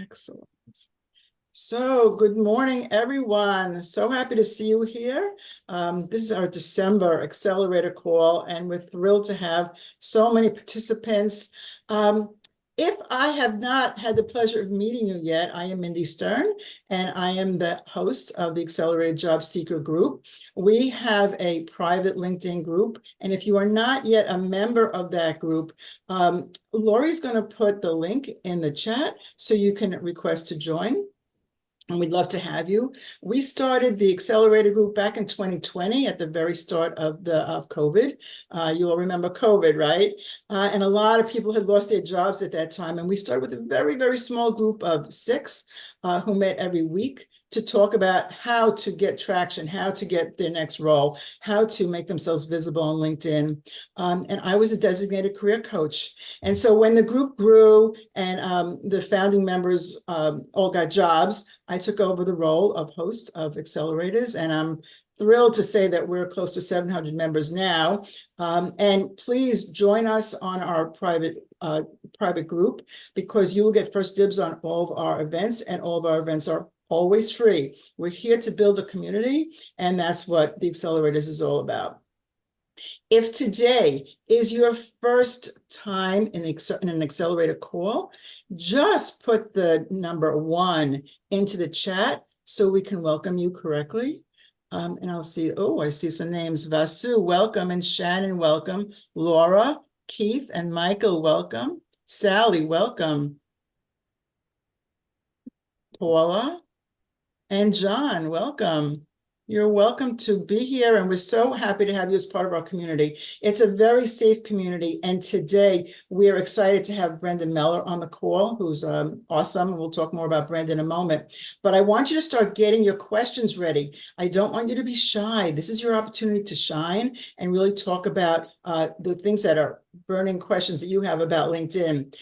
Excellent. So good morning, everyone. So happy to see you here. This is our December Accelerator call, and we're thrilled to have so many participants. If I have not had the pleasure of meeting you yet, I am Mindy Stern, and I am the host of the Accelerated Job Seeker Group. We have a private LinkedIn group, and if you are not yet a member of that group, Lori's going to put the link in the chat so you can request to join. And we'd love to have you. We started the Accelerator group back in 2020 at the very start of COVID. You all remember COVID, right? And a lot of people had lost their jobs at that time. And we started with a very, very small group of 6 who met every week to talk about how to get traction, how to get their next role, how to make themselves visible on LinkedIn. And I was a designated career coach. And so when the group grew and the founding members all got jobs, I took over the role of host of Accelerators, and I'm thrilled to say that we're close to 700 members now. And please join us on our private group, because you will get first dibs on all of our events, and all of our events are always free. We're here to build a community, and that's what the Accelerators is all about. If today is your first time in an Accelerator call, just put the number 1 into the chat so we can welcome you correctly. And I'll see, I see some names. Vasu, welcome, and Shannon, welcome. Laura, Keith, and Michael, welcome. Sally, welcome. Paula and John, welcome. You're welcome to be here, and we're so happy to have you as part of our community. It's a very safe community, and today we are excited to have Brenda Meller on the call, who's awesome. We'll talk more about Brenda in a moment, but I want you to start getting your questions ready. I don't want you to be shy. This is your opportunity to shine and really talk about the things that are burning questions that you have about LinkedIn.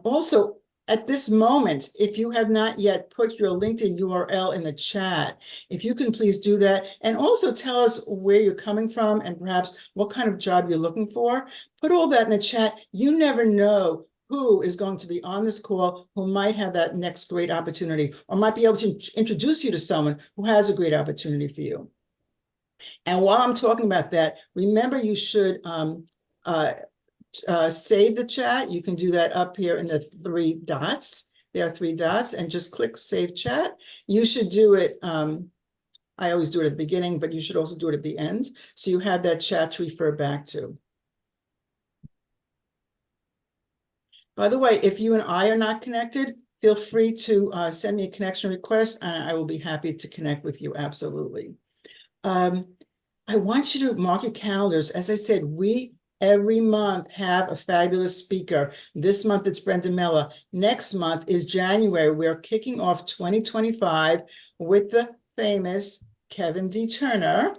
Also, at this moment, if you have not yet put your LinkedIn URL in the chat, if you can please do that, and also tell us where you're coming from and perhaps what kind of job you're looking for. Put all that in the chat. You never know who is going to be on this call who might have that next great opportunity, or might be able to introduce you to someone who has a great opportunity for you. And while I'm talking about that, remember you should save the chat. You can do that up here in the 3 dots. There are 3 dots, and just click Save Chat. You should do it, I always do it at the beginning, but you should also do it at the end, so you have that chat to refer back to. By the way, if you and I are not connected, feel free to send me a connection request, and I will be happy to connect with you, absolutely. I want you to mark your calendars. As I said, we every month have a fabulous speaker. This month it's Brenda Meller. Next month is January. We're kicking off 2025 with the famous Kevin D. Turner,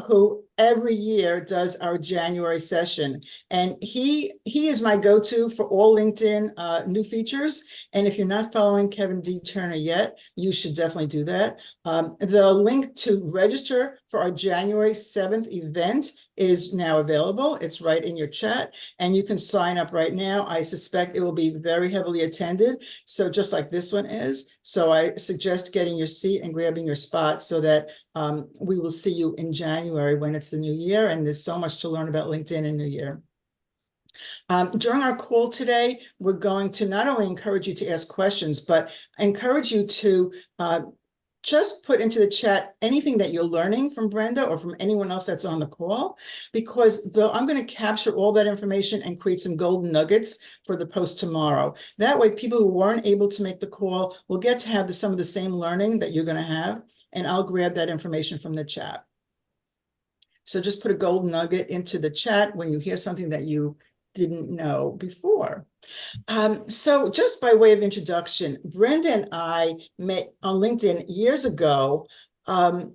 who every year does our January session. And he is my go-to for all LinkedIn new features. And if you're not following Kevin D. Turner yet, you should definitely do that. The link to register for our January 7th event is now available. It's right in your chat, and you can sign up right now. I suspect it will be very heavily attended, so just like this one is. So I suggest getting your seat and grabbing your spot so that we will see you in January when it's the new year, and there's so much to learn about LinkedIn in New Year. During our call today, we're going to not only encourage you to ask questions, but encourage you to just put into the chat anything that you're learning from Brenda or from anyone else that's on the call, because I'm going to capture all that information and create some golden nuggets for the post tomorrow. That way, people who weren't able to make the call will get to have some of the same learning that you're going to have, and I'll grab that information from the chat. So just put a golden nugget into the chat when you hear something that you didn't know before. So just by way of introduction, Brenda and I met on LinkedIn years ago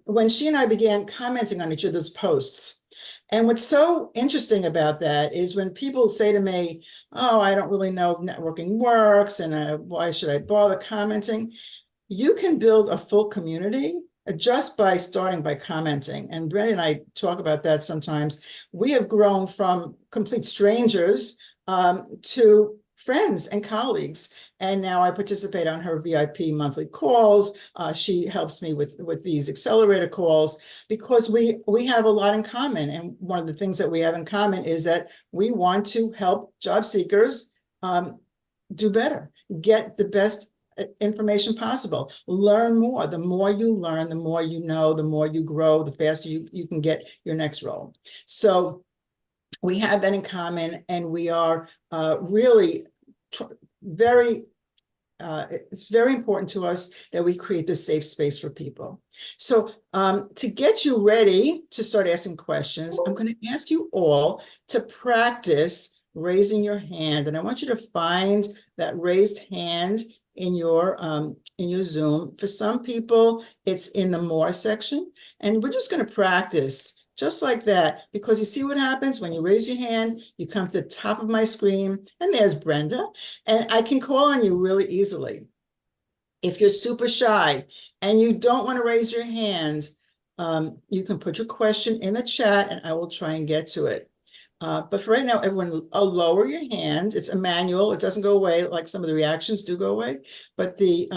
when she and I began commenting on each other's posts. And what's so interesting about that is when people say to me, oh, I don't really know if networking works, and why should I bother commenting? You can build a full community just by starting by commenting. And Brenda and I talk about that sometimes. We have grown from complete strangers to friends and colleagues. And now I participate on her VIP monthly calls. She helps me with these accelerator calls because we have a lot in common. And one of the things that we have in common is that we want to help job seekers do better, get the best information possible, learn more. The more you learn, the more you know, the more you grow, the faster you can get your next role. So we have that in common, and we are really very it's very important to us that we create this safe space for people. So to get you ready to start asking questions, I'm going to ask you all to practice raising your hand. And I want you to find that raised hand in your Zoom. For some people, it's in the more section. And we're just going to practice just like that, because you see what happens when you raise your hand, you come to the top of my screen, and there's Brenda, and I can call on you really easily. If you're super shy and you don't want to raise your hand, you can put your question in the chat and I will try and get to it. But for right now, everyone, lower your hand. It's a manual. It doesn't go away like some of the reactions do go away, but the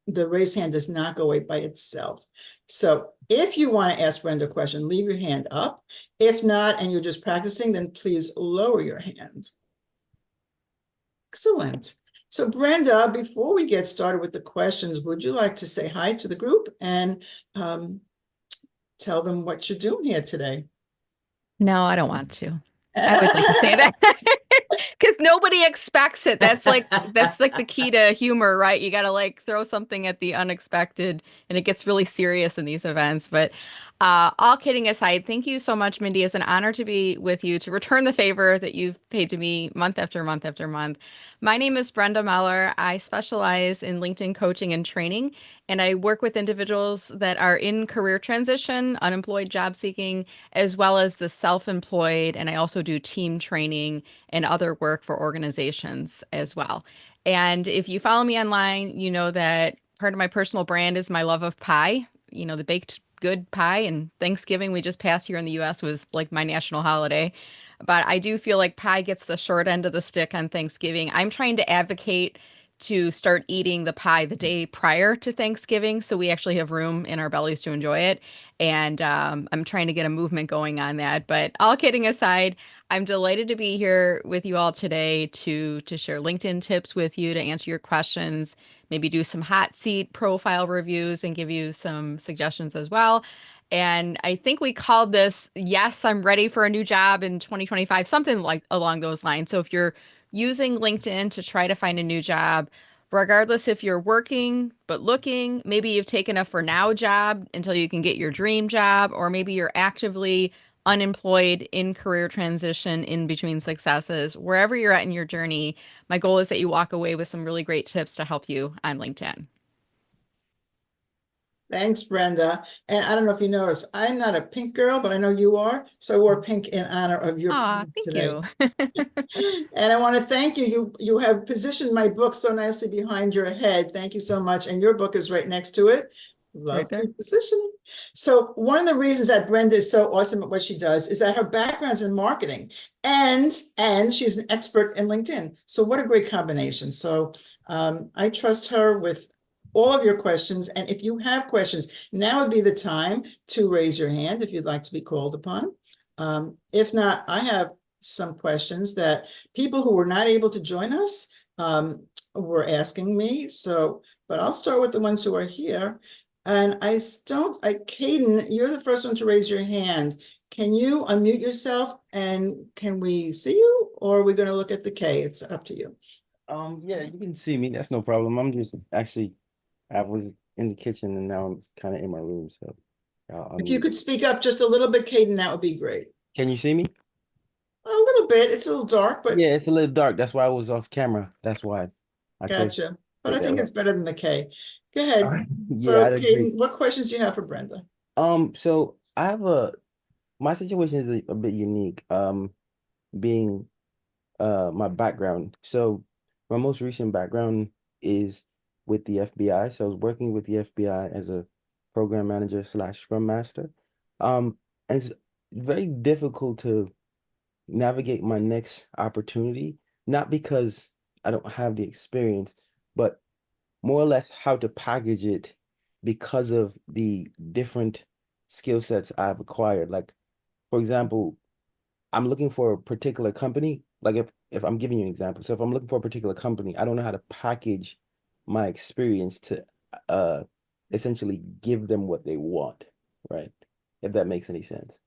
raised hand does not go away by itself. So if you want to ask Brenda a question, leave your hand up. If not, and you're just practicing, then please lower your hand. Excellent. So Brenda, before we get started with the questions, would you like to say hi to the group and tell them what you're doing here today? No, I don't want to. I would like to say that because nobody expects it. That's like the key to humor, right? You got to like throw something at the unexpected, and it gets really serious in these events. But all kidding aside, thank you so much, Mindy. It's an honor to be with you, to return the favor that you've paid to me month after month after month. My name is Brenda Meller. I specialize in LinkedIn coaching and training, and I work with individuals that are in career transition, unemployed, job seeking, as well as the self-employed. And I also do team training and other work for organizations as well. And if you follow me online, you know that part of my personal brand is my love of pie, the baked good pie. And Thanksgiving we just passed here in the US was like my national holiday. But I do feel like pie gets the short end of the stick on Thanksgiving. I'm trying to advocate to start eating the pie the day prior to Thanksgiving, so we actually have room in our bellies to enjoy it. And I'm trying to get a movement going on that. But all kidding aside, I'm delighted to be here with you all today to share LinkedIn tips with you, to answer your questions, maybe do some hot seat profile reviews, and give you some suggestions as well. And I think we called this, Yes, I'm Ready for a New Job in 2025, something like along those lines. So if you're using LinkedIn to try to find a new job, regardless if you're working but looking, maybe you've taken a for now job until you can get your dream job, or maybe you're actively unemployed in career transition in between successes, wherever you're at in your journey, my goal is that you walk away with some really great tips to help you on LinkedIn. Thanks, Brenda. And I don't know if you noticed, I'm not a pink girl, but I know you are. So I wore pink in honor of your Aw, presence thank today. you. And I want to thank you. You have positioned my book so nicely behind your head. Thank you so much. And your book is right next to it. Right there. Lovely positioning. So one of the reasons that Brenda is so awesome at what she does is that her background's in marketing, and she's an expert in LinkedIn. So what a great combination. So I trust her with all of your questions. And if you have questions, now would be the time to raise your hand if you'd like to be called upon. If not, I have some questions that people who were not able to join us were asking me. So, but I'll start with the ones who are here. And Caden, you're the first one to raise your hand. Can you unmute yourself and can we see you, or are we going to look at the K? It's up to you. Yeah, you can see me. That's no problem. I'm just actually, I was in the kitchen and now I'm kind of in my room. So If you could speak up just a little bit, Caden, that would be great. Can you see me? A little bit. It's a little dark, but Yeah, it's a little dark. That's why I was off camera. That's why I chose to gotcha. But take I that think route. it's better than the K. Go All ahead. right. Yeah, So, I'd agree. Caden, what questions do you have for Brenda? So I have my situation is a bit unique. Being my background. So my most recent background is with the FBI. So I was working with the FBI as a program manager slash scrum master. And it's very difficult to navigate my next opportunity, not because I don't have the experience, but more or less how to package it because of the different skill sets I've acquired. Like, for example, I'm looking for a particular company. Like if I'm giving you an example, so if I'm looking for a particular company, I don't know how to package my experience to uh essentially give them what they want, right? If that makes any sense.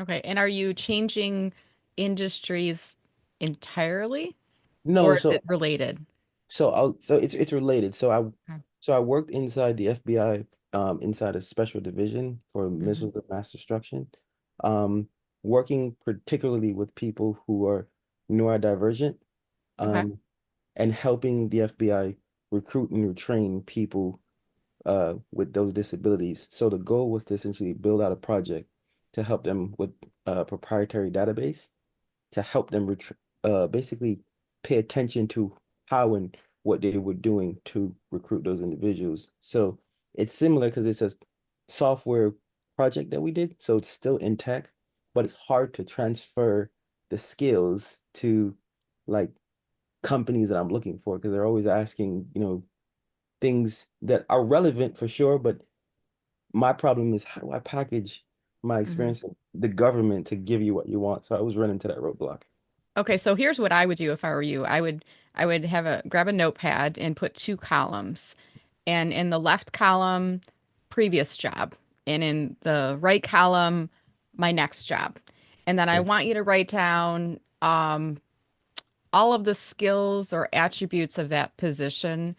Okay. And are you changing industries entirely, No, or is it related? so it's related. Okay. So I worked inside the FBI, inside a special division for Hmm. missiles of mass destruction, um, working particularly with people who are neurodivergent, Okay. um, and helping the FBI recruit and retrain people with those disabilities. So the goal was to essentially build out a project to help them with a proprietary database to help them basically pay attention to how and what they were doing to recruit those individuals. So it's similar because it's a software project that we did. So it's still in tech, but it's hard to transfer the skills to like companies that I'm looking for because they're always asking, things that are relevant for sure. But my problem is how do I package my Hmm. experience in the government to give you what you want? So I was running to that roadblock. Okay, so here's what I would do if I were you. I would have a grab a notepad and put two columns. And in the left column, previous job, and in the right column, my next job. And then I Okay. want you to write down all of the skills or attributes of that position,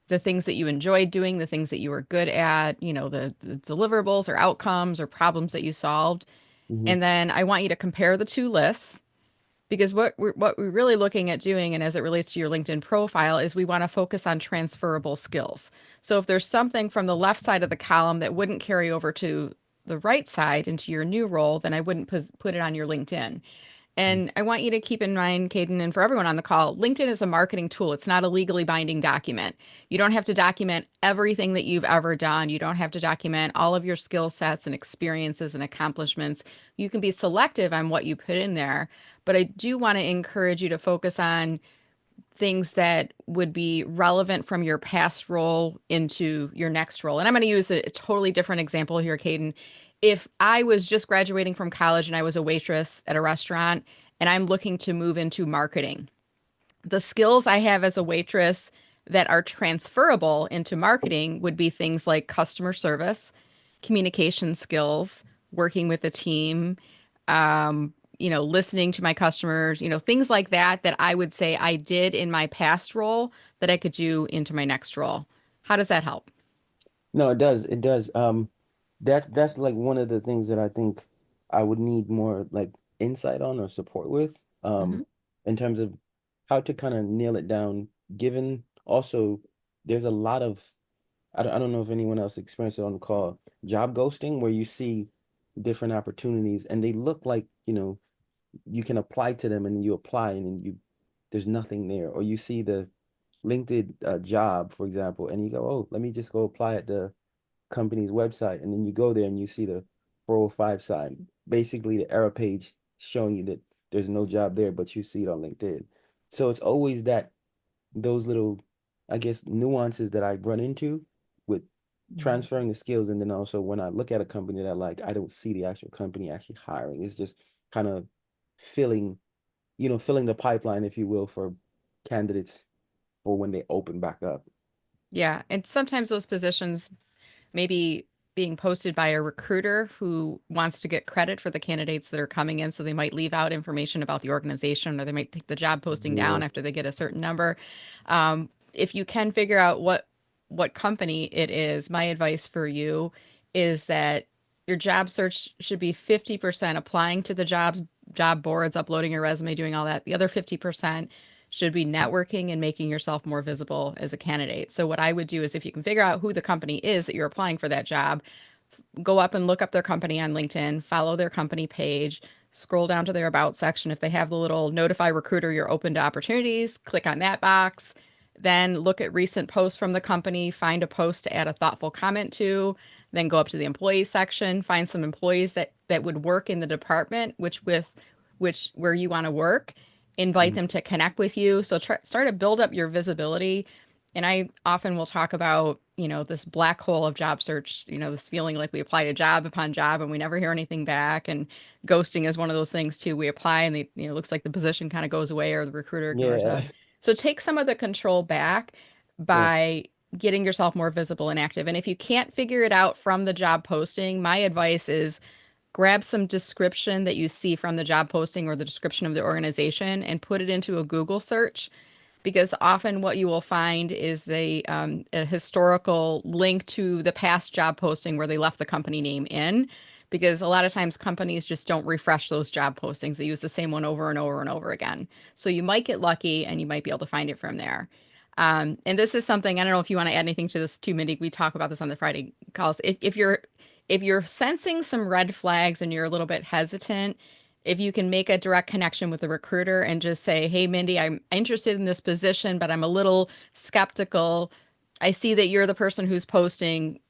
the things that you enjoyed doing, the things that you were good at, the deliverables or outcomes or problems that you solved. Hmm. And then I want you to compare the two lists, because what we're really looking at doing, and as it relates to your LinkedIn profile, is we want to focus on transferable skills. So if there's something from the left side of the column that wouldn't carry over to the right side into your new role, then I wouldn't put it on your LinkedIn. And I want you to keep in mind, Caden, and for everyone on the call, LinkedIn is a marketing tool. It's not a legally binding document. You don't have to document everything that you've ever done. You don't have to document all of your skill sets and experiences and accomplishments. You can be selective on what you put in there. But I do want to encourage you to focus on things that would be relevant from your past role into your next role. And I'm going to use a totally different example here, Caden. If I was just graduating from college and I was a waitress at a restaurant and I'm looking to move into marketing, the skills I have as a waitress that are transferable into marketing would be things like customer service, communication skills, working with a team, listening to my customers, things like that, that I would say I did in my past role that I could do into my next role. How does that help? No, it does. It does. That's like one of the things that I think I would need more like insight on or support with, Hmm. in terms of how to kind of nail it down, given also there's a lot of I don't know if anyone else experienced it on the call, job ghosting, where you see different opportunities and they look like, you can apply to them and then you apply and then there's nothing there. Or you see the LinkedIn job, for example, and you go, oh, let me just go apply at the company's website. And then you go there and you see the 405 sign, basically the error page showing you that there's no job there, but you see it on LinkedIn. So it's always those little, I guess, nuances that I run into with transferring the skills. And then also when I look at a company that I like, I don't see the actual company actually hiring. It's just kind of filling, filling the pipeline, if you will, for candidates for when they open back up. Yeah. And sometimes those positions maybe being posted by a recruiter who wants to get credit for the candidates that are coming in. So they might leave out information about the organization, or they might take the job posting Yeah. down after they get a certain number. If you can figure out what company it is, my advice for you is that your job search should be 50% applying to the job boards, uploading your resume, doing all that. The other 50% should be networking and making yourself more visible as a candidate. So what I would do is, if you can figure out who the company is that you're applying for that job, go up and look up their company on LinkedIn, follow their company page, scroll down to their about section. If they have the little notify recruiter, you're open to opportunities, click on that box. Then look at recent posts from the company, find a post to add a thoughtful comment to, then go up to the employees section, find some employees that would work in the department which where you want to work, invite them to connect with you. So start to build up your visibility. And I often will talk about, this black hole of job search, this feeling like we apply to job upon job and we never hear anything back. And ghosting is one of those things too. We apply and it looks like the position kind of goes away or the recruiter ignores Yeah. us. So take some of the control back Sure. by getting yourself more visible and active. And if you can't figure it out from the job posting, my advice is grab some description that you see from the job posting or the description of the organization and put it into a Google search, because often what you will find is a historical link to the past job posting where they left the company name in, because a lot of times companies just don't refresh those job postings. They use the same one over and over and over again. So you might get lucky and you might be able to find it from there. And this is something, I don't know if you want to add anything to this too, Mindy. We talk about this on the Friday calls. If you're sensing some red flags and you're a little bit hesitant, if you can make a direct connection with the recruiter and just say, hey, Mindy, I'm interested in this position, but I'm a little skeptical. I see that you're the person who's posting.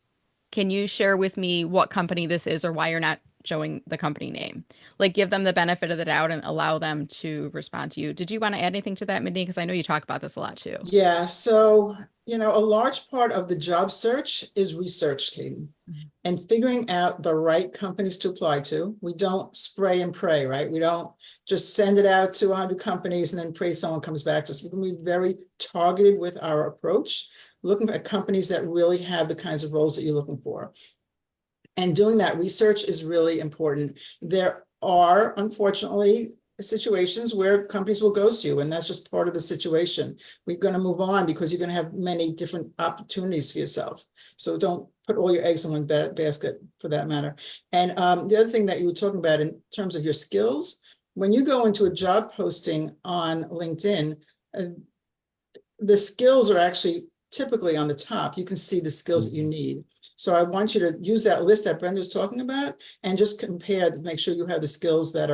Can you share with me what company this is or why you're not showing the company name? Like, give them the benefit of the doubt and allow them to respond to you. Did you want to add anything to that, Mindy? Because I know you talk about this a lot too. Yeah, so, a large part of the job search is research, Katie, and figuring out the right companies to apply to. We don't spray and pray, right? We don't just send it out to 100 companies and then pray someone comes back to us. We can be very targeted with our approach, looking at companies that really have the kinds of roles that you're looking for. And doing that research is really important. There are, unfortunately, situations where companies will ghost you, and that's just part of the situation. We're going to move on because you're going to have many different opportunities for yourself. So don't put all your eggs in one basket, for that matter. And the other thing that you were talking about in terms of your skills, when you go into a job posting on LinkedIn, the skills are actually typically on the top. You can see the skills that you need. So I want you to use that list that Brenda was talking about and just compare, make sure you have the skills that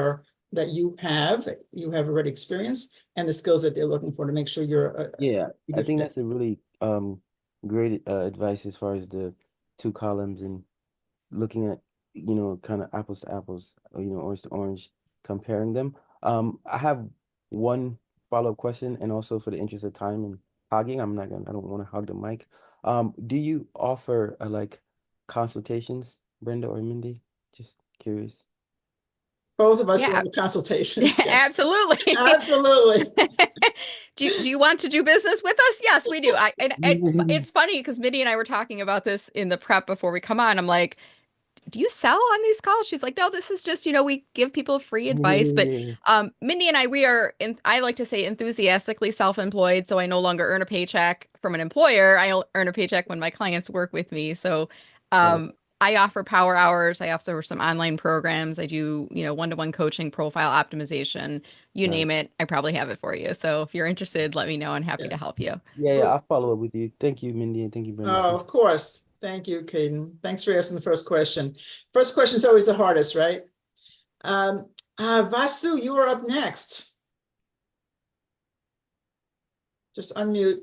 you have already experienced, and the skills that they're looking for, to make sure you're Yeah, I think fit. that's a really great advice as far as the two columns and looking at, kind of apples to apples, or, orange to orange, comparing them. I have one follow-up question, and also for the interest of time and hogging, I don't want to hog the mic. Do you offer like consultations, Brenda or Mindy? Just curious. Both of us Yeah. want consultations. Yes. Absolutely. Absolutely. Do you want to do business with us? Yes, we do. It's funny because Mindy and I were talking about this in the prep before we come on. I'm like, do you sell on these calls? She's like, no, this is just, we give people free advice. But Mindy and I like to say enthusiastically self-employed. So I no longer earn a paycheck from an employer. I earn a paycheck when my clients work with me. So I offer power hours. I offer some online programs. I do, one-to-one coaching, profile optimization, you name it. I probably have it for you. So if you're interested, let me know. I'm happy to help you. Yeah, I'll follow up with you. Thank you, Mindy, and thank you, Brenda. Oh, of course. Thank you, Caden. Thanks for asking the first question. First question is always the hardest, right? Vasu, you are up next. Just unmute.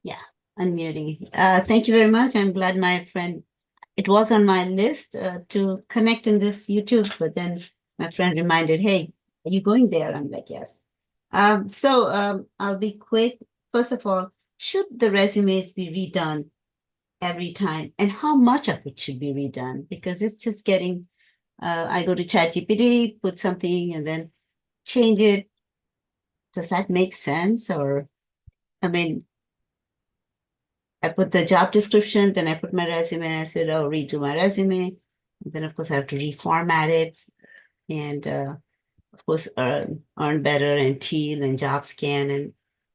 Yeah, unmuting. Thank you very much. I'm glad my friend, it was on my list to connect in this YouTube, but then my friend reminded, hey, are you going there? I'm like, yes. I'll be quick. First of all, should the resumes be redone every time, and how much of it should be redone? Because it's just getting, I go to ChatGPT, put something and then change it. Does that make sense? Or, I mean, I put the job description, then I put my resume, and I said, oh, redo my resume. And then, of course, I have to reformat it. And, of course, Earn Better and Teal and JobScan, and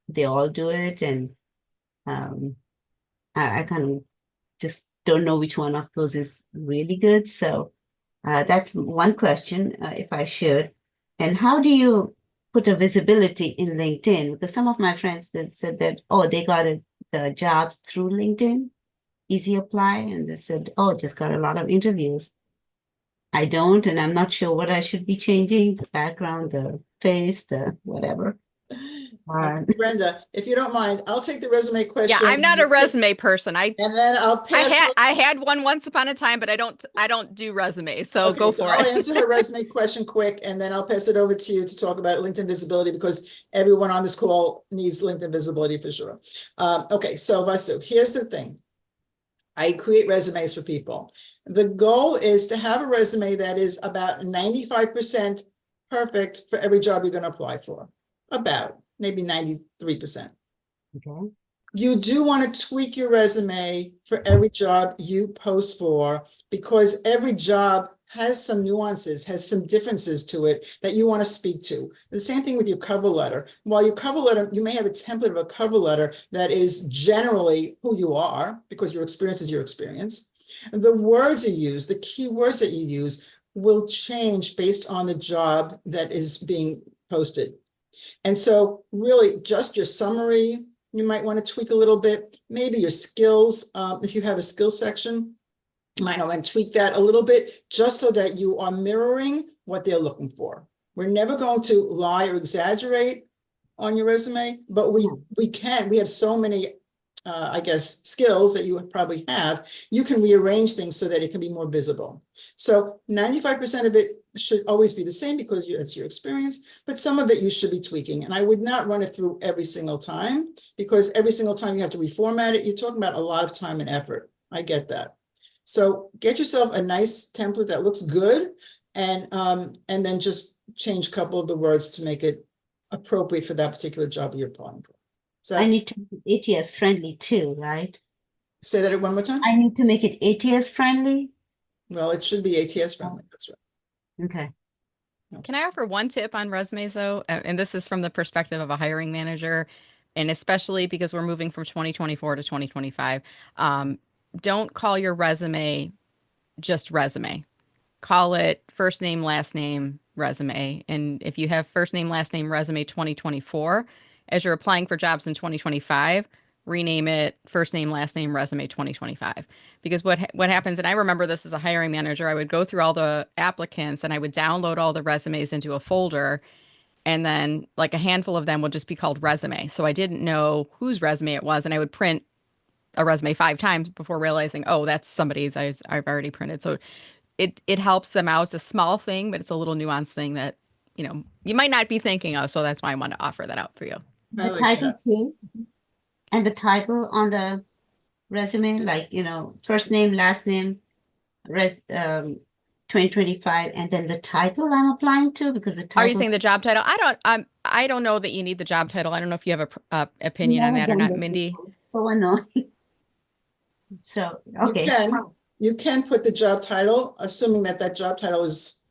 they all do it. And I kind of just don't know which one of those is really good. So that's one question, if I should. And how do you put a visibility in LinkedIn? Because some of my friends that said that, oh, they got the jobs through LinkedIn, easy apply, and they said, oh, just got a lot of interviews. I don't, and I'm not sure what I should be changing, the background, the face, the whatever. Brenda, if you don't mind, I'll take the resume question. Yeah, I'm not a resume person. And then I'll pass. I had one once upon a time, but I don't do resumes. So Okay, go so for I'll it. answer her resume question quick, and then I'll pass it over to you to talk about LinkedIn visibility, because everyone on this call needs LinkedIn visibility for sure. Okay, so Vasu, here's the thing. I create resumes for people. The goal is to have a resume that is about 95% perfect for every job you're going to apply for. About maybe 93%. Okay. You do want to tweak your resume for every job you post for, because every job has some nuances, has some differences to it that you want to speak to. The same thing with your cover letter. While your cover letter, you may have a template of a cover letter that is generally who you are, because your experience is your experience. The words you use, the key words that you use, will change based on the job that is being posted. And so really just your summary, you might want to tweak a little bit, maybe your skills. If you have a skills section, you might want to tweak that a little bit, just so that you are mirroring what they're looking for. We're never going to lie or exaggerate on your resume, but we have so many, I guess, skills that you probably have. You can rearrange things so that it can be more visible. So 95% of it should always be the same, because it's your experience, but some of it you should be tweaking. And I would not run it through every single time, because every single time you have to reformat it. You're talking about a lot of time and effort. I get that. So get yourself a nice template that looks good, and then just change a couple of the words to make it appropriate for that particular job that you're applying for. So I need to make it ATS friendly too, right? say that one more time. I need to make it ATS friendly. Well, it should be ATS friendly. That's right. Okay. Can I offer one tip on resumes though? And this is from the perspective of a hiring manager, and especially because we're moving from 2024 to 2025. Don't call your resume just resume. Call it first name, last name, resume. And if you have first name, last name, resume 2024, as you're applying for jobs in 2025, rename it first name, last name, resume 2025. Because what happens, and I remember this as a hiring manager, I would go through all the applicants and I would download all the resumes into a folder, and then like a handful of them would just be called resume. So I didn't know whose resume it was, and I would print a resume 5 times before realizing, oh, that's somebody's I've already printed. So it helps them out. It's a small thing, but it's a little nuanced thing that, you might not be thinking of. So that's why I want to offer that out for you. I The like title that. too, and the title on the resume, like, first name, last name, 2025, and then the title I'm applying to, because the title. Are you saying the job title? I don't know that you need the job title. I don't know if you have a opinion on Never that or done not, this Mindy. before. So annoying. So, okay. You can put the job title, assuming that job title is,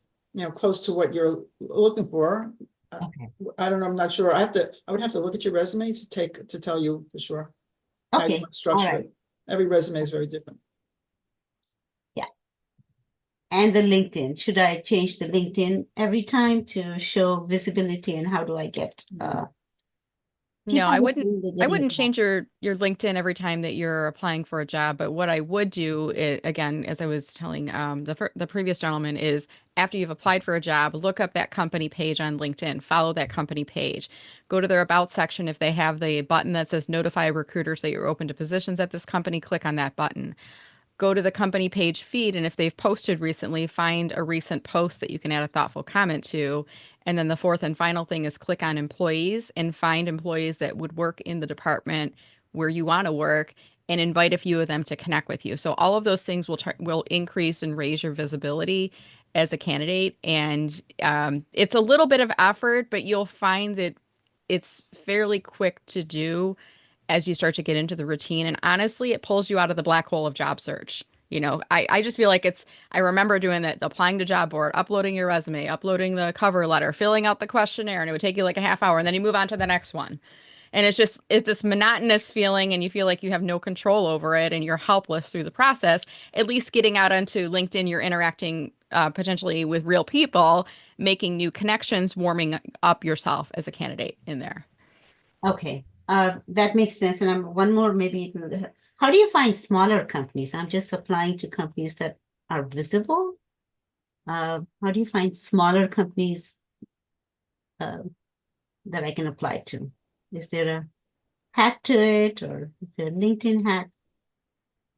close to what you're looking for. Okay. I don't know. I'm not sure. I would have to look at your resume to tell you for sure how you Okay. want to structure All right. it. Every resume is very different. And the LinkedIn, should I change the LinkedIn every time to show visibility, and how do I get No, I wouldn't. I wouldn't it. change your LinkedIn every time that you're applying for a job. But what I would do, again, as I was telling the previous gentleman, is after you've applied for a job, look up that company page on LinkedIn, follow that company page, go to their About section. If they have the button that says Notify Recruiters that you're open to positions at this company, click on that button. Go to the company page feed, and if they've posted recently, find a recent post that you can add a thoughtful comment to. And then the fourth and final thing is click on employees and find employees that would work in the department where you want to work, and invite a few of them to connect with you. So all of those things will increase and raise your visibility as a candidate. And it's a little bit of effort, but you'll find that it's fairly quick to do as you start to get into the routine. And honestly, it pulls you out of the black hole of job search. I just feel like I remember doing that, applying to job board, uploading your resume, uploading the cover letter, filling out the questionnaire, and it would take you like a half hour, and then you move on to the next one. And it's this monotonous feeling, and you feel like you have no control over it and you're helpless through the process. At least getting out onto LinkedIn, you're interacting potentially with real people, making new connections, warming up yourself as a candidate in there. Okay, that makes sense. And one more, maybe. How do you find smaller companies? I'm just applying to companies that are visible. How do you find smaller companies that I can apply to? Is there a hack to it, or is there a LinkedIn hack?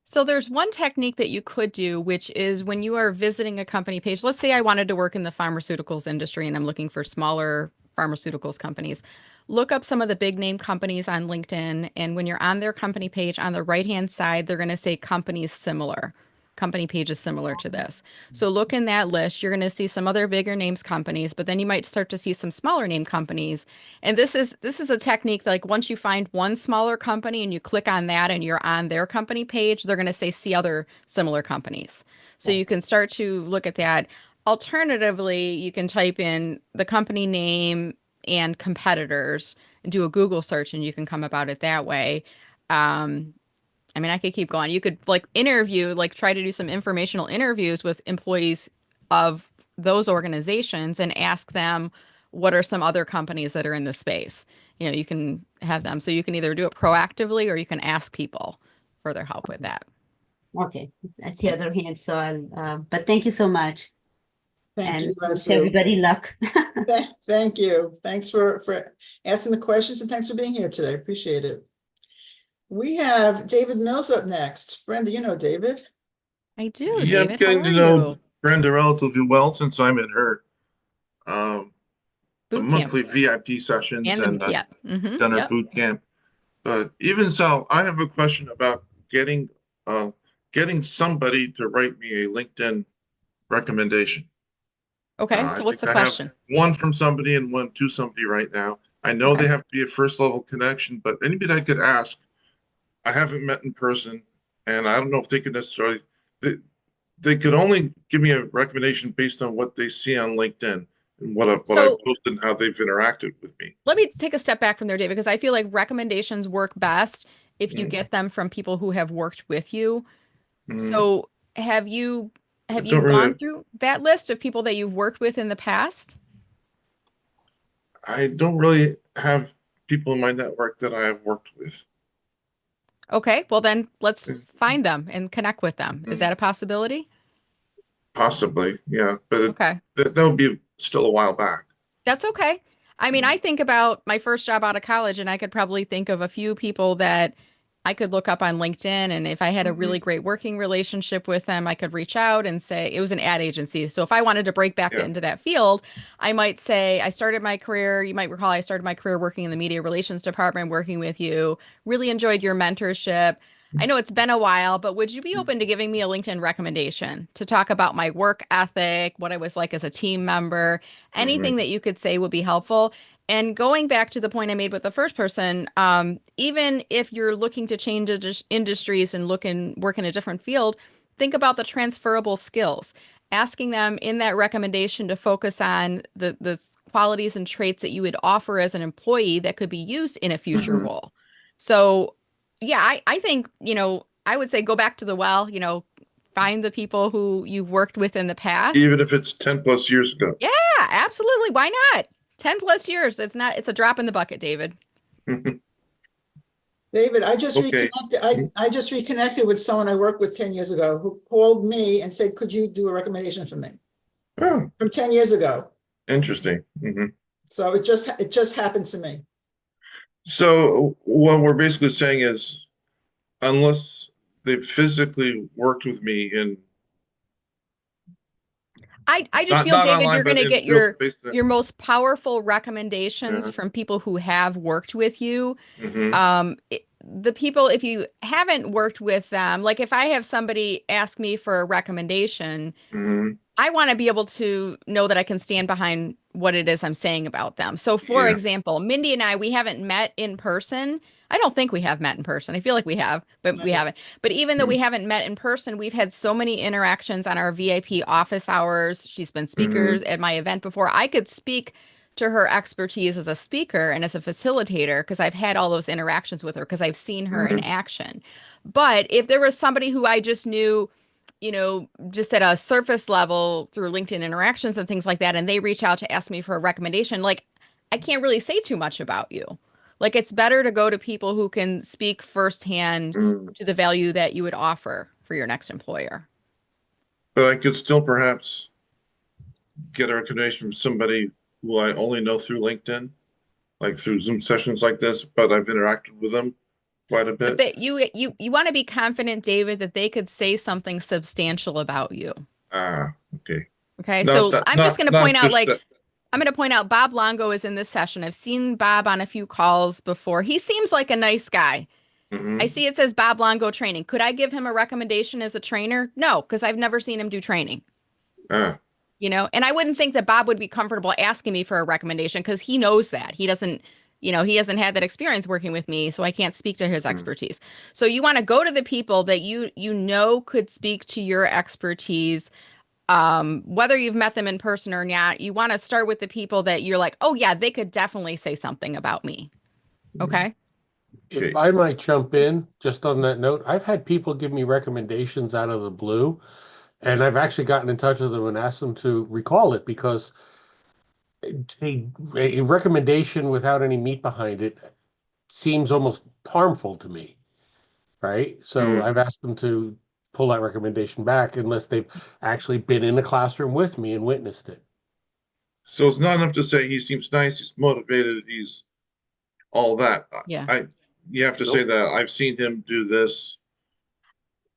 So there's one technique that you could do, which is when you are visiting a company page. Let's say I wanted to work in the pharmaceuticals industry and I'm looking for smaller pharmaceuticals companies. Look up some of the big name companies on LinkedIn. And when you're on their company page, on the right-hand side, they're going to say companies similar. Company pages similar to this. So look in that list. You're going to see some other bigger names companies, but then you might start to see some smaller name companies. And this is a technique, like once you find one smaller company and you click on that and you're on their company page, they're going to say see other similar companies. So you can start to look at that. Alternatively, you can type in the company name and competitors and do a Google search and you can come about it that way. Um, I mean, I could keep going. You could like interview, like try to do some informational interviews with employees of those organizations and ask them what are some other companies that are in the space. You know, you can have them. So you can either do it proactively or you can ask people for their help with that. Okay, that's the other hand. So but thank you so much. Thank you, And wish Sue. everybody luck. Thank you. Thanks for asking the questions and thanks for being here today. Appreciate it. We have David Mills up next. Brenda, you know David. I do, Yeah, I'm David. How getting are to know you? Brenda relatively well since I'm in her um, Boot camp. monthly VIP sessions, And the, and I've yeah. done her Yep. boot camp. But even so, I have a question about uh, getting somebody to write me a LinkedIn recommendation. Okay. So I what's think the I have question? one from somebody and one to somebody right now. I know Okay. they have to be a first level connection, but anybody I could ask, I haven't met in person, and I don't know if they could necessarily. They could only give me a recommendation based on what they see on LinkedIn and what I've So posted and how they've interacted with me. let me take a step back from there, David, because I feel like recommendations work best if you Mm, get them from people who have worked with you. mm. So have you I have you don't gone really, through that list of people that you've worked with in the past? I don't really have people in my network that I have worked with. Okay, well then let's find them and connect with them. Is Mm, that a possibility? possibly, yeah, but Okay. that would be still a while back. That's okay. I mean, I Mm, think about my first job out of college, and I could probably think of a few people that I could look up on LinkedIn. And if I had a really mhm, great working relationship with them, I could reach out and say it was an ad agency. So if I wanted to break back yeah. into that field, I might say, I started my career, you might recall, I started my career working in the media relations department, working with you, really enjoyed your mentorship. I know it's been a while, but would you be open to giving me a LinkedIn recommendation to talk about my work ethic, what I was like as a team member? Mhm, Anything that you could say would be helpful. And going back to the point I made with the first person, even if you're looking to change industries and work in a different field, think about the transferable skills. Asking them in that recommendation to focus on the qualities and traits that you would offer as an employee that could be used in a future mhm. role. So, yeah, I think, I would say go back to the well, find the people who you've worked with in the past. Even if it's 10 plus years ago. Yeah, absolutely. Why not? 10 plus years. It's a drop in the bucket, David. David, I just Okay. reconnected. I just reconnected with someone I worked with 10 years ago who called me and said, could you do a recommendation for me Oh, from 10 years ago? interesting. Mhm. So it just happened to me. So what we're basically saying is, unless they've physically worked with me in I just feel, not David, online, you're going but to in get real your space. your most powerful recommendations Yeah. from people who have worked with you. Hmm. The people, if you haven't worked with them, like if I have somebody ask me for a recommendation, Hmm. I want to be able to know that I can stand behind what it is I'm saying about them. So, for Yeah. example, Mindy and I, we haven't met in person. I don't think we have met in person. I feel like we have, but Not we yet. haven't. But even though we haven't met in person, we've had so many interactions on our VIP office hours. She's been Hmm. speakers at my event before. I could speak to her expertise as a speaker and as a facilitator because I've had all those interactions with her because I've seen her in Hmm. action. But if there was somebody who I just knew, just at a surface level through LinkedIn interactions and things like that, and they reach out to ask me for a recommendation, like I can't really say too much about you. Like it's better to go to people who can speak firsthand Hmm. to the value that you would offer for your next employer. But I could still perhaps get a recommendation from somebody who I only know through LinkedIn. like through Zoom sessions like this, but I've interacted with them quite a But bit. that you want to be confident, David, that they could say something substantial about you. Ah, okay. Okay, Not so that, I'm just going to point out, just like, that. I'm going to point out Bob Longo is in this session. I've seen Bob on a few calls before. He seems like a nice guy. I Mhm. see it says Bob Longo training. Could I give him a recommendation as a trainer? No, because I've never seen him do training. Ah, And I wouldn't think that Bob would be comfortable asking me for a recommendation because he knows that. He doesn't, he hasn't had that experience working with me, so I can't speak to his expertise. So you want to go to the people that you know could speak to your expertise, whether you've met them in person or not. You want to start with the people that you're like, oh yeah, they could definitely say something about me. Okay. okay. If I might jump in just on that note, I've had people give me recommendations out of the blue, and I've actually gotten in touch with them and asked them to recall it because a recommendation without any meat behind it seems almost harmful to me, right? So Mm. I've asked them to pull that recommendation back unless they've actually been in the classroom with me and witnessed it. So it's not enough to say he seems nice, he's motivated, he's all that. Yeah. You have to say that I've seen him do this.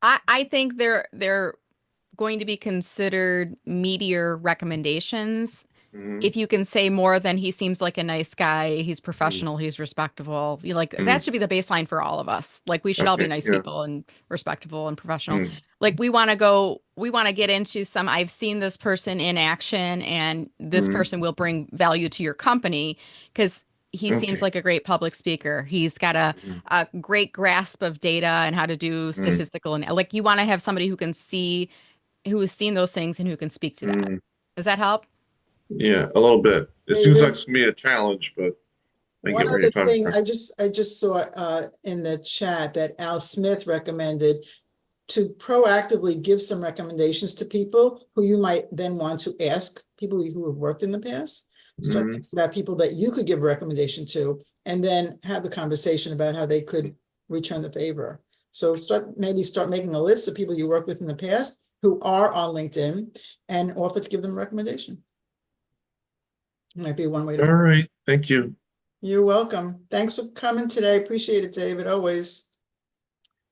I think they're going to be considered meatier recommendations Mhm. if you can say more than he seems like a nice guy, he's professional, he's respectable. That should be the baseline for all of us. Like, we should all be Okay, nice yeah. people and respectable and professional. Mm. Like, we want to get into some, I've seen this person in action and this Mhm. person will bring value to your company because he seems Okay. like a great public speaker. He's got a great grasp of data and how to do statistical, and like, you want to have somebody who has seen those things and who can speak to that. Mm. Does that help? Yeah, a little bit. It seems David? like it's gonna be a challenge, but I One get where other you're coming thing, from. I just saw in the chat that Al Smith recommended to proactively give some recommendations to people who you might then want to ask, people who have worked in the past. Start Mhm. thinking about people that you could give a recommendation to, and then have the conversation about how they could return the favor. So start making a list of people you worked with in the past who are on LinkedIn and offer to give them a recommendation. Might be one way All to. right, thank you. You're welcome. Thanks for coming today. Appreciate it, David, always.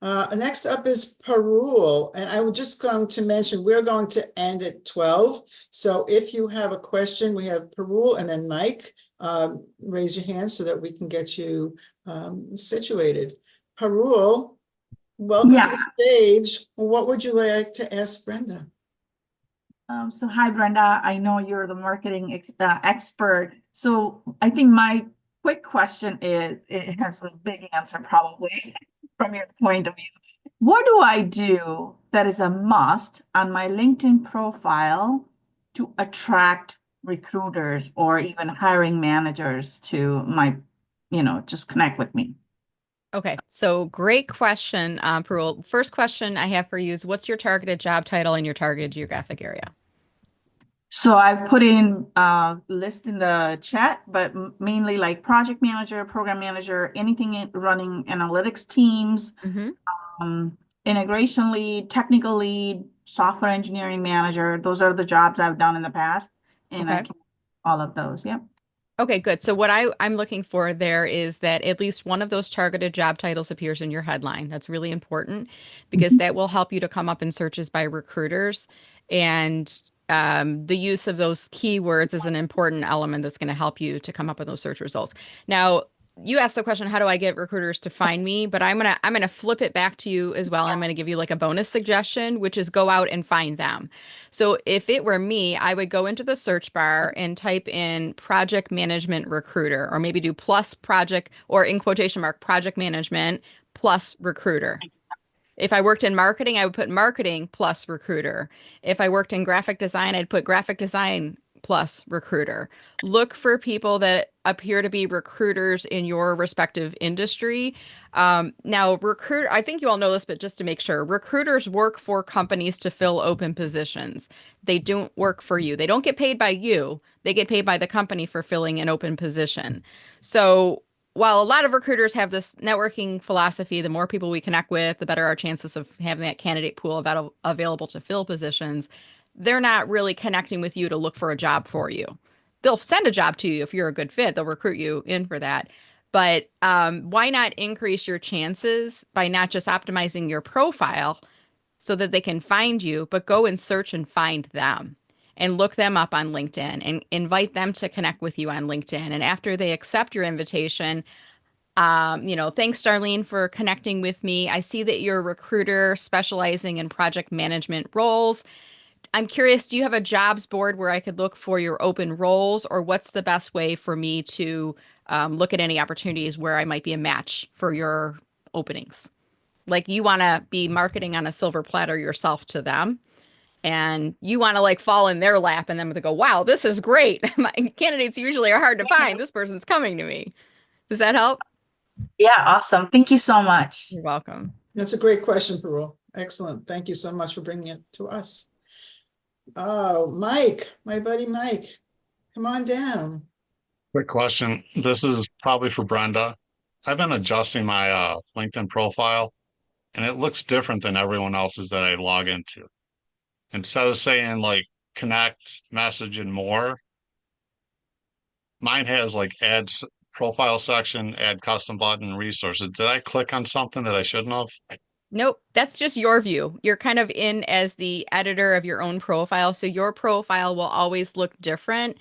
Next up is Parul, and I was just going to mention we're going to end at 12. So if you have a question, we have Parul and then Mike. Raise your hand so that we can get you situated. Parul, welcome to the stage. What would you like to ask Brenda? So hi, Brenda. I know you're the marketing expert. So I think my quick question is, it has a big answer probably from your point of view. What do I do that is a must on my LinkedIn profile to attract recruiters or even hiring managers to my, just connect with me? Okay, so great question, Parul. First question I have for you is, what's your targeted job title and your targeted geographic area? So I put in a list in the chat, but mainly like project manager, program manager, anything running analytics teams, integration lead, technical lead, software engineering manager. Those are the jobs I've done in the past, and I can all of those. Yep. Okay, good. So what I'm looking for there is that at least one of those targeted job titles appears in your headline. That's really important because that will help you to come up in searches by recruiters. And the use of those keywords is an important element that's going to help you to come up with those search results. Now, you asked the question, how do I get recruiters to find me? But I'm gonna flip it back to you as well. And I'm gonna give you like a bonus suggestion, which is go out and find them. So if it were me, I would go into the search bar and type in project management recruiter, or maybe do plus project, or in quotation mark, project management plus recruiter. If I worked in marketing, I would put marketing plus recruiter. If I worked in graphic design, I'd put graphic design plus recruiter. Look for people that appear to be recruiters in your respective industry. Now, I think you all know this, but just to make sure, recruiters work for companies to fill open positions. They don't work for you. They don't get paid by you. They get paid by the company for filling an open position. So while a lot of recruiters have this networking philosophy, the more people we connect with, the better our chances of having that candidate pool available to fill positions. They're not really connecting with you to look for a job for you. they'll send a job to you if you're a good fit. They'll recruit you in for that. But why not increase your chances by not just optimizing your profile so that they can find you, but go and search and find them and look them up on LinkedIn and invite them to connect with you on LinkedIn. And after they accept your invitation, thanks, Darlene, for connecting with me. I see that you're a recruiter specializing in project management roles. I'm curious, do you have a jobs board where I could look for your open roles, or what's the best way for me to look at any opportunities where I might be a match for your openings? Like you want to be marketing on a silver platter yourself to them, and you want to like fall in their lap and them to go, wow, this is great. My candidates usually are hard to find. This person's coming to me. Does that help? Yeah, awesome. Thank you so much. You're welcome. That's a great question, Parul. Excellent. Thank you so much for bringing it to us. Oh, Mike, my buddy Mike, come on down. Quick question. This is probably for Brenda. I've been adjusting my LinkedIn profile, and it looks different than everyone else's that I log into. Instead of saying like connect, message, and more, mine has like profile section, add custom button, resources. Did I click on something that I shouldn't have? Nope, that's just your view. You're kind of in as the editor of your own profile, so your profile will always look different.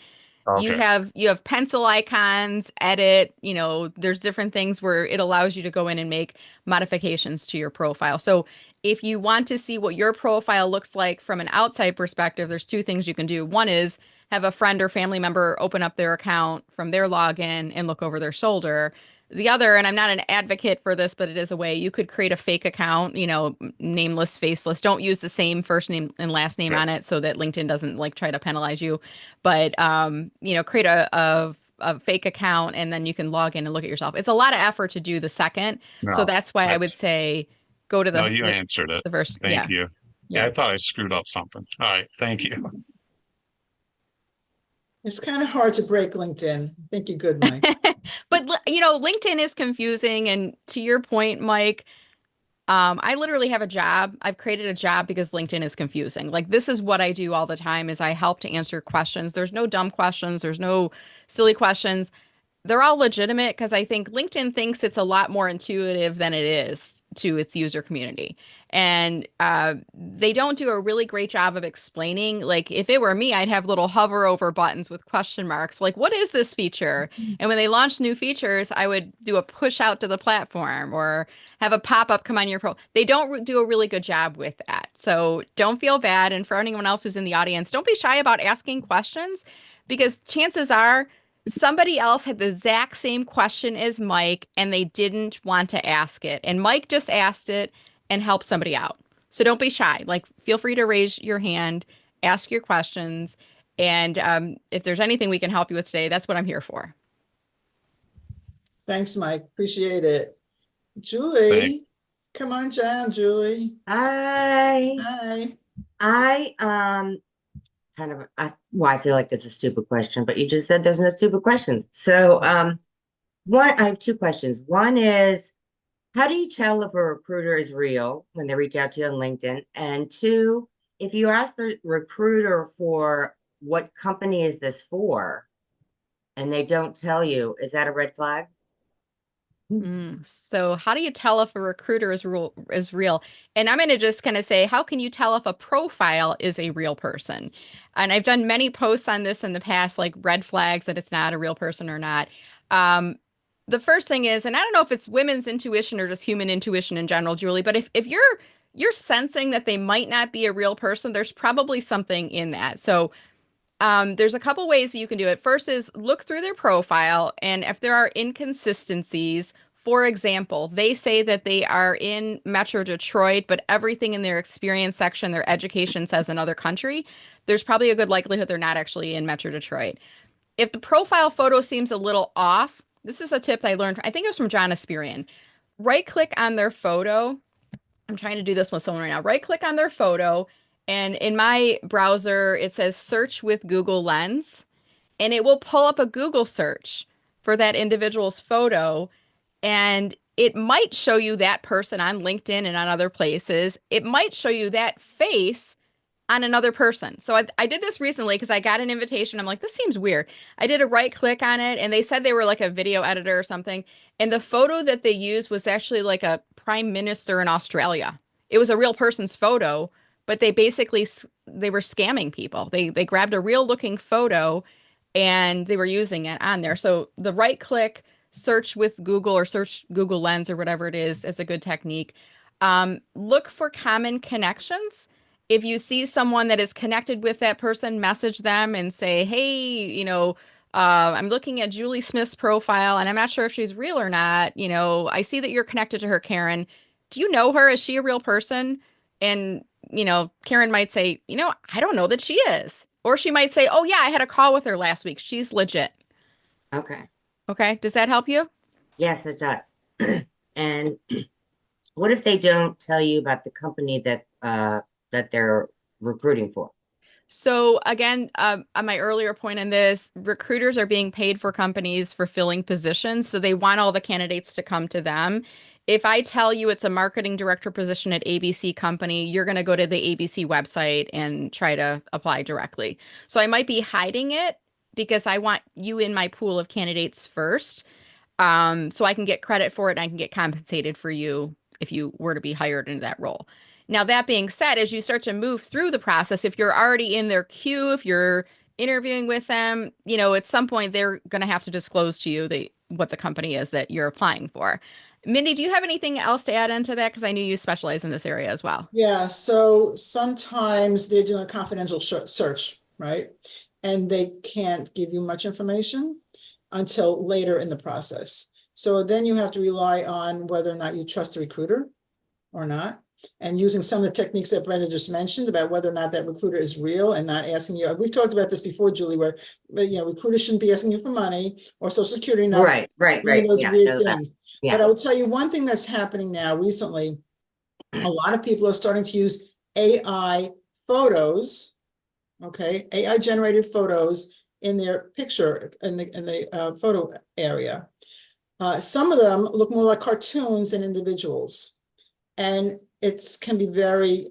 You Okay. have pencil icons, edit, there's different things where it allows you to go in and make modifications to your profile. So if you want to see what your profile looks like from an outside perspective, there's two things you can do. One is have a friend or family member open up their account from their login and look over their shoulder. The other, and I'm not an advocate for this, but it is a way you could create a fake account, nameless, faceless. Don't use the same first name and last name on it so that LinkedIn doesn't like try to penalize you. But create a fake account and then you can log in and look at yourself. It's a lot of effort to do the second. So No, that's why I would say go to no, you answered it. the first. Thank you. Yeah, Yeah. I thought I screwed up something. All right, thank you. It's kind of hard to break LinkedIn. I think you're good, Mike. But LinkedIn is confusing. And to your point, Mike, I literally have a job. I've created a job because LinkedIn is confusing. Like this is what I do all the time is I help to answer questions. There's no dumb questions. There's no silly questions. They're all legitimate because I think LinkedIn thinks it's a lot more intuitive than it is to its user community. And they don't do a really great job of explaining. Like if it were me, I'd have little hover over buttons with question marks. Like, what is this feature? And when they launch new features, I would do a push out to the platform or have a pop-up come on your pro. They don't do a really good job with that. So don't feel bad. And for anyone else who's in the audience, don't be shy about asking questions because chances are somebody else had the exact same question as Mike and they didn't want to ask it. And Mike just asked it and helped somebody out. So don't be shy. Like, feel free to raise your hand, ask your questions. And if there's anything we can help you with today, that's what I'm here for. Thanks, Mike. Appreciate it. Julie, Thanks. come on down, Julie. Hi. Hi. I I feel like it's a stupid question, but you just said there's no stupid questions. So I have two questions. One is, how do you tell if a recruiter is real when they reach out to you on LinkedIn? And two, if you ask the recruiter for what company is this for, and they don't tell you, is that a red flag? So how do you tell if a recruiter is real? And I'm going to just kind of say, how can you tell if a profile is a real person? And I've done many posts on this in the past, like red flags that it's not a real person or not. The first thing is, and I don't know if it's women's intuition or just human intuition in general, Julie, but if you're sensing that they might not be a real person, there's probably something in that. So there's a couple ways that you can do it. First is look through their profile, and if there are inconsistencies, for example, they say that they are in Metro Detroit, but everything in their experience section, their education says another country, there's probably a good likelihood they're not actually in Metro Detroit. If the profile photo seems a little off, this is a tip that I learned, I think it was from John Asperian. Right click on their photo. I'm trying to do this with someone right now. Right click on their photo. And in my browser, it says search with Google Lens, and it will pull up a Google search for that individual's photo. And it might show you that person on LinkedIn and on other places. It might show you that face on another person. So I did this recently because I got an invitation. I'm like, this seems weird. I did a right click on it and they said they were like a video editor or something. And the photo that they used was actually like a prime minister in Australia. It was a real person's photo, but they basically they were scamming people. They grabbed a real looking photo and they were using it on there. So the right click, search with Google or search Google Lens or whatever it is a good technique. Look for common connections. If you see someone that is connected with that person, message them and say, hey, I'm looking at Julie Smith's profile and I'm not sure if she's real or not. I see that you're connected to her, Karen. Do you know her? Is she a real person? And, Karen might say, I don't know that she is. Or she might say, oh, yeah, I had a call with her last week. She's legit. Okay. Okay. Does that help you? Yes, it does. And what if they don't tell you about the company that they're recruiting for? So again, on my earlier point in this, recruiters are being paid for companies for filling positions. So they want all the candidates to come to them. If I tell you it's a marketing director position at ABC company, you're going to go to the ABC website and try to apply directly. So I might be hiding it because I want you in my pool of candidates first. So I can get credit for it and I can get compensated for you if you were to be hired into that role. Now, that being said, as you start to move through the process, if you're already in their queue, if you're interviewing with them, at some point they're going to have to disclose to you what the company is that you're applying for. Mindy, do you have anything else to add into that? Because I knew you specialize in this area as well. Yeah, so sometimes they're doing a confidential search, right? And they can't give you much information until later in the process. So then you have to rely on whether or not you trust the recruiter or not. And using some of the techniques that Brenda just mentioned about whether or not that recruiter is real and not asking you. We've talked about this before, Julie, where recruiters shouldn't be asking you for money or social security number. Right. Those Yeah, weird things. yeah. But I will tell you one thing that's happening now recently. A lot of people are starting to use AI photos, okay, AI generated photos in their picture in the photo area. Some of them look more like cartoons than individuals, and it can be very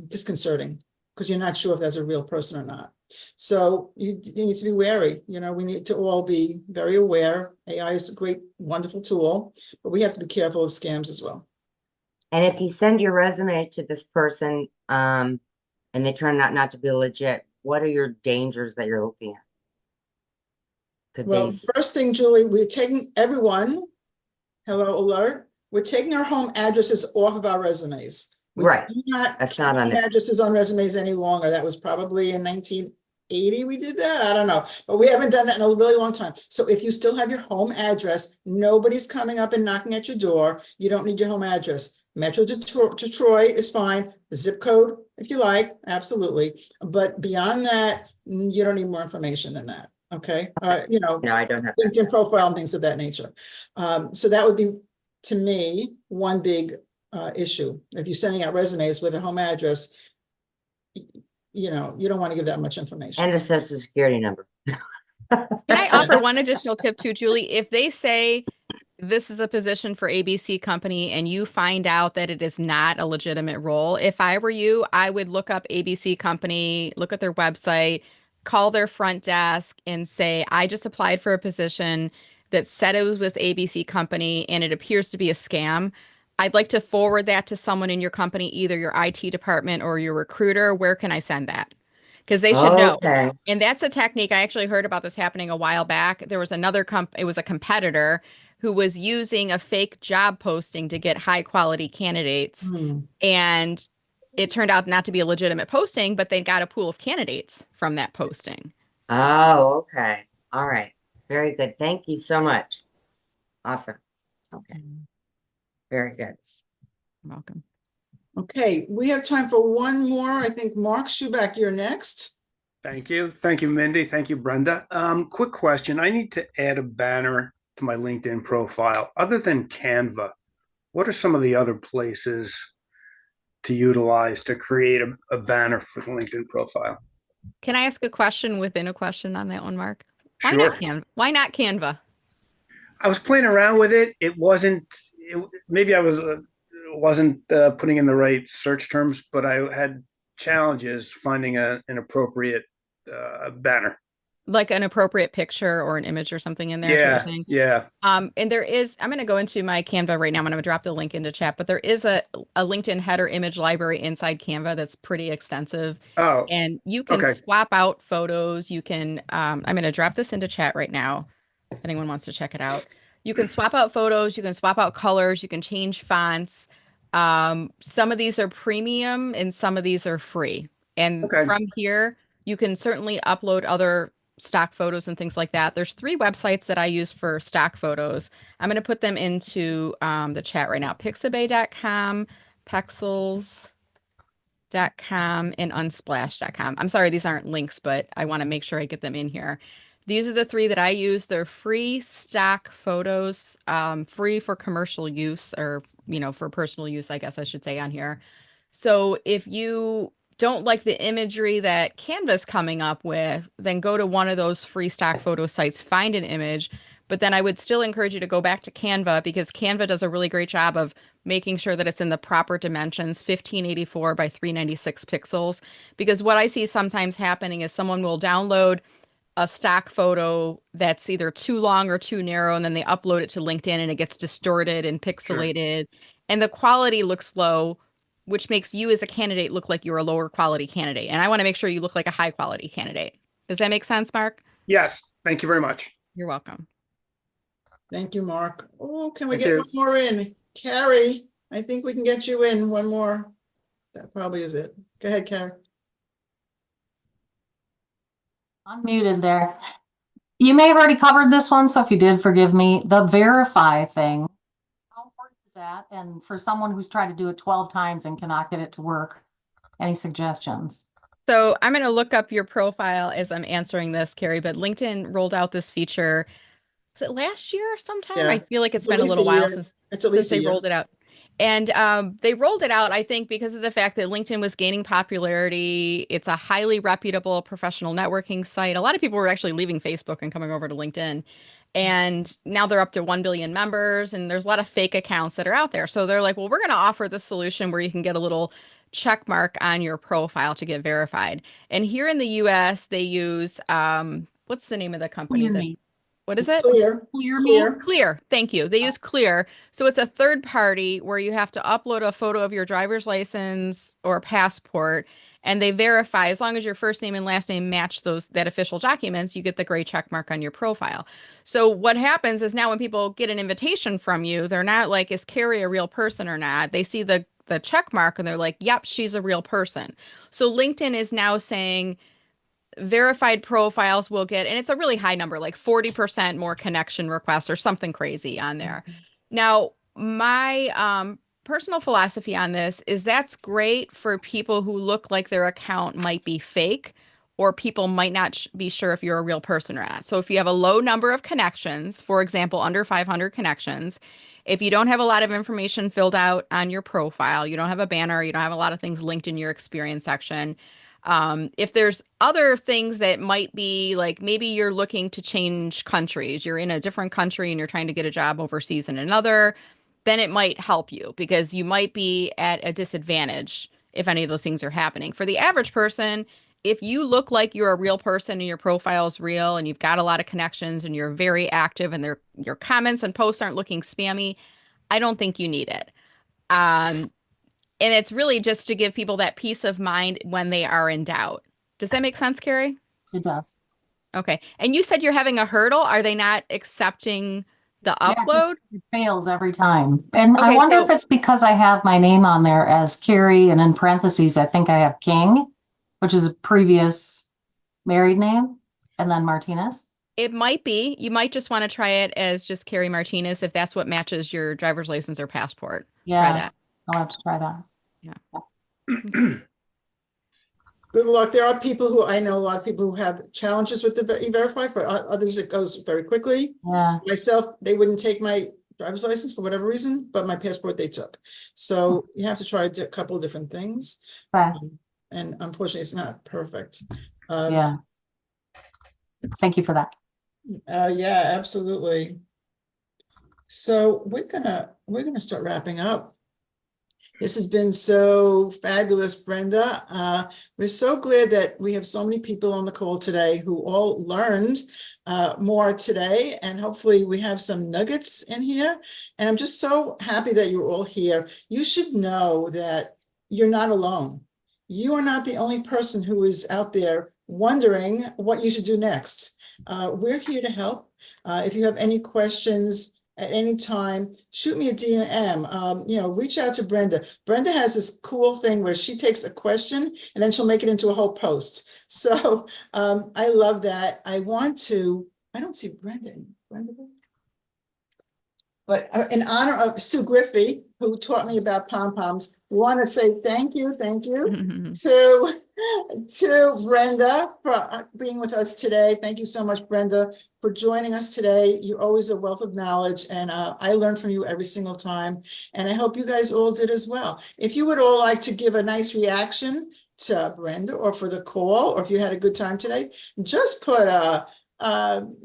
disconcerting because you're not sure if that's a real person or not. So you need to be wary. We need to all be very aware. AI is a great, wonderful tool, but we have to be careful of scams as well. And if you send your resume to this person, and they turn out not to be legit, what are your dangers that you're looking at? Well, first thing, Julie, we're taking everyone, hello alert, we're taking our home addresses off of our resumes. Right. That's not on addresses on resumes any longer. That was probably in 1980 we did that. I don't know, but we haven't done that in a really long time. So if you still have your home address, nobody's coming up and knocking at your door. You don't need your home address. Metro Detroit is fine. The zip code, if you like, absolutely. But beyond that, you don't need more information than that. Okay. No, I don't have LinkedIn profile and things of that nature. So that would be, to me, one big issue. If you're sending out resumes with a home address, you don't want to give that much information. And a social security number. Can I offer one additional tip too, Julie? If they say this is a position for ABC company and you find out that it is not a legitimate role, if I were you, I would look up ABC company, look at their website, call their front desk and say, I just applied for a position that said it was with ABC company and it appears to be a scam. I'd like to forward that to someone in your company, either your IT department or your recruiter. Where can I send that? Because they should know. And that's a technique. I actually heard about this happening a while back. There was another it was a competitor who was using a fake job posting to get high quality candidates. And it turned out not to be a legitimate posting, but they got a pool of candidates from that posting. Oh, okay. All right. Very good. Thank you so much. Awesome. Okay. Very good. You're welcome. Okay, we have time for one more. I think Mark Schuback, you're next. Thank you. Thank you, Mindy. Thank you, Brenda. Quick question. I need to add a banner to my LinkedIn profile. Other than Canva, what are some of the other places to utilize to create a banner for the LinkedIn profile? Can I ask a question within a question on that one, Mark? Why Sure. not Canva? Why not Canva? I was playing around with it. Maybe I wasn't putting in the right search terms, but I had challenges finding an appropriate banner. Like an appropriate picture or an image or something in there is what you're saying? Yeah. And there is, I'm going to go into my Canva right now. I'm going to drop the link into chat, but there is a LinkedIn header image library inside Canva that's pretty extensive. Oh, And you can okay. swap out photos. You can, I'm going to drop this into chat right now if anyone wants to check it out. You can swap out photos. You can swap out colors. You can change fonts. Some of these are premium and some of these are free. And Okay. from here, you can certainly upload other stock photos and things like that. There's 3 websites that I use for stock photos. I'm going to put them into the chat right now. Pixabay.com, Pexels.com, and Unsplash.com. I'm sorry, these aren't links, but I want to make sure I get them in here. These are the 3 that I use. They're free stock photos, free for commercial use, or, for personal use, I guess I should say on here. So if you don't like the imagery that Canva's coming up with, then go to one of those free stock photo sites, find an image. But then I would still encourage you to go back to Canva, because Canva does a really great job of making sure that it's in the proper dimensions, 1584 by 396 pixels. Because what I see sometimes happening is someone will download a stock photo that's either too long or too narrow, and then they upload it to LinkedIn and it gets distorted and pixelated, and the quality looks low, which makes you as a candidate look like you're a lower quality candidate. And I want to make sure you look like a high quality candidate. Does that make sense, Mark? Yes. Thank you very much. You're welcome. Thank you, Mark. Oh, can we Thank get you. one more in? Carrie, I think we can get you in one more. That probably is it. Go ahead, Carrie. Unmuted there. You may have already covered this one, so if you did, forgive me. The verify thing. How important is that? And for someone who's tried to do it 12 times and cannot get it to work, any suggestions? So I'm going to look up your profile as I'm answering this, Carrie, but LinkedIn rolled out this feature. Was it last year sometime? Yeah, I feel like it's at been a least little a while year. since It's at least a they year. rolled it out. And they rolled it out, I think, because of the fact that LinkedIn was gaining popularity. It's a highly reputable professional networking site. A lot of people were actually leaving Facebook and coming over to LinkedIn. And now they're up to 1 billion members, and there's a lot of fake accounts that are out there. So they're like, well, we're going to offer this solution where you can get a little check mark on your profile to get verified. And here in the US, they use, what's the name of the company? What is It's it? Clear. Clear. Clear. Thank you. They use Clear. So it's a third party where you have to upload a photo of your driver's license or passport, and they verify as long as your first name and last name match that official documents, you get the gray check mark on your profile. So what happens is now when people get an invitation from you, they're not like, is Carrie a real person or not? They see the check mark and they're like, yep, she's a real person. So LinkedIn is now saying verified profiles will get, and it's a really high number, like 40% more connection requests or something crazy on there. Now, my personal philosophy on this is that's great for people who look like their account might be fake, or people might not be sure if you're a real person or not. So if you have a low number of connections, for example, under 500 connections, if you don't have a lot of information filled out on your profile, you don't have a banner, you don't have a lot of things linked in your experience section, if there's other things that might be like, maybe you're looking to change countries, you're in a different country and you're trying to get a job overseas in another, then it might help you because you might be at a disadvantage if any of those things are happening. For the average person, if you look like you're a real person and your profile is real and you've got a lot of connections and you're very active and your comments and posts aren't looking spammy, I don't think you need it. And it's really just to give people that peace of mind when they are in doubt. Does that make sense, Carrie? It does. Okay. And you said you're having a hurdle. Are they not accepting the upload? It fails every time. And I Okay, wonder so- if it's because I have my name on there as Carrie, and in parentheses, I think I have King, which is a previous married name, and then Martinez. It might be. You might just want to try it as just Carrie Martinez if that's what matches your driver's license or passport. Yeah, try that. I'll have to try that. Yeah. Good luck. There are people who, I know a lot of people who have challenges with the E-Verify. For others, it goes very quickly. Yeah. Myself, they wouldn't take my driver's license for whatever reason, but my passport they took. So you have to try a couple of different things. Okay. And unfortunately, it's not perfect. Yeah. Thank you for that. Yeah, absolutely. So we're gonna start wrapping up. This has been so fabulous, Brenda. We're so glad that we have so many people on the call today who all learned more today, and hopefully we have some nuggets in here. And I'm just so happy that you're all here. You should know that you're not alone. You are not the only person who is out there wondering what you should do next. We're here to help. If you have any questions at any time, shoot me a DM. Reach out to Brenda. Brenda has this cool thing where she takes a question and then she'll make it into a whole post. So I love that. I don't see Brenda. But in honor of Sue Griffey, who taught me about pom-poms, want to say thank you to Brenda for being with us today. Thank you so much, Brenda, for joining us today. You're always a wealth of knowledge, and I learn from you every single time. And I hope you guys all did as well. If you would all like to give a nice reaction to Brenda or for the call, or if you had a good time today, just put a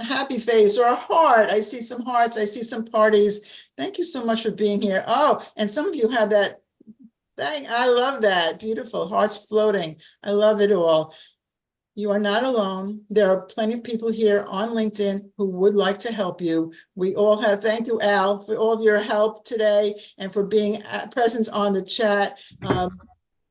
happy face or a heart. I see some hearts. I see some parties. Thank you so much for being here. Oh, and some of you have that thing. I love that. Beautiful. Hearts floating. I love it all. You are not alone. There are plenty of people here on LinkedIn who would like to help you. We all have, thank you, Al, for all of your help today and for being present on the chat.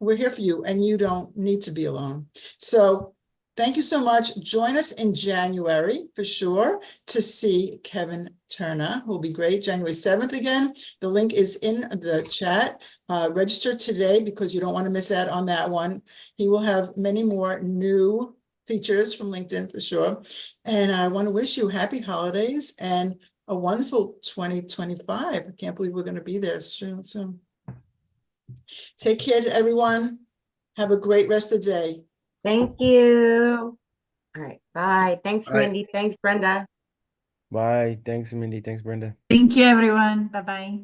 We're here for you, and you don't need to be alone. So thank you so much. Join us in January for sure to see Kevin Turner, who will be great. January 7th again. The link is in the chat. Register today because you don't want to miss out on that one. He will have many more new features from LinkedIn for sure. And I want to wish you happy holidays and a wonderful 2025. I can't believe we're going to be there soon. Take care to everyone. Have a great rest of the day. Thank you. All right. Bye. Thanks, Bye. Mindy. Thanks, Brenda. Bye. Thanks, Mindy. Thanks, Brenda. Thank you, everyone. Bye-bye.